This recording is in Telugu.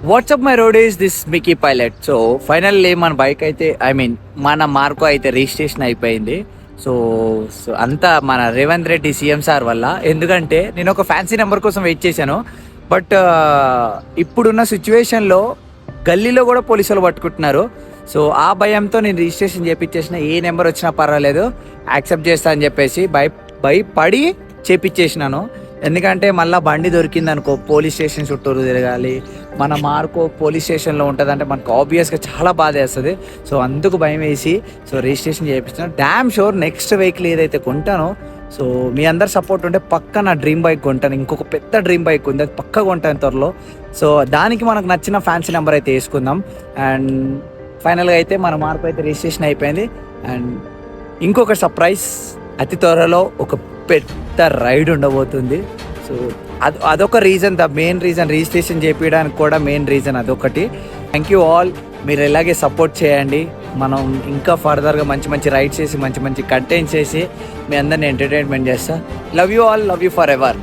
WhatsApp my road is this Mickey pilot. So finally మన బైక్ అయితే మన మార్కో అయితే రిజిస్ట్రేషన్ అయిపోయింది. సో సో అంతా మన రేవంత్ రెడ్డి సీఎం సార్ వల్ల. ఎందుకంటే నేను ఒక ఫ్యాన్సీ నెంబర్ కోసం వెయిట్ చేశాను. బట్ ఇప్పుడున్న సిచ్యువేషన్లో గల్లీలో కూడా పోలీసులు పట్టుకుంటున్నారు. సో ఆ భయంతో నేను రిజిస్ట్రేషన్ చేపించేసిన, ఏ నెంబర్ వచ్చినా పర్వాలేదు యాక్సెప్ట్ చేస్తా అని చెప్పేసి భయపడి చేపించేసినాను. ఎందుకంటే మళ్ళీ బండి దొరికింది అనుకో పోలీస్ స్టేషన్ చుట్టూరు తిరగాలి. మన మార్కో పోలీస్ స్టేషన్లో ఉంటుంది అంటే మనకు ఆబ్వియస్గా చాలా బాధ వేస్తుంది. సో అందుకు భయం వేసి రిజిస్ట్రేషన్ చేయించాను. డ్యామ్ షూర్ నెక్స్ట్ వెహికల్ ఏదైతే కొంటానో, సో మీ అందరు సపోర్ట్ ఉంటే పక్క నా డ్రీమ్ బైక్ కొంటాను. ఇంకొక పెద్ద డ్రీమ్ బైక్ ఉంది, అది పక్క కొంటాను త్వరలో. సో దానికి మనకు నచ్చిన ఫ్యాన్సీ నెంబర్ అయితే వేసుకుందాం. అండ్ ఫైనల్గా అయితే మన మార్కో అయితే రిజిస్ట్రేషన్ అయిపోయింది. అండ్ ఇంకొక సర్ప్రైజ్, అతి త్వరలో ఒక పెద్ద రైడ్ ఉండబోతుంది. సో అదొక reason, the main reason registration చేయించడానికి కూడా మెయిన్ రీజన్ అదొకటి. థ్యాంక్ యూ ఆల్, మీరు ఇలాగే సపోర్ట్ చేయండి. మనం ఇంకా ఫర్దర్గా మంచి మంచి రైడ్స్ చేసి మంచి మంచి కంటెంట్స్ చేసి మీ అందరిని ఎంటర్టైన్మెంట్ చేస్తా. Love you all, love you for ever.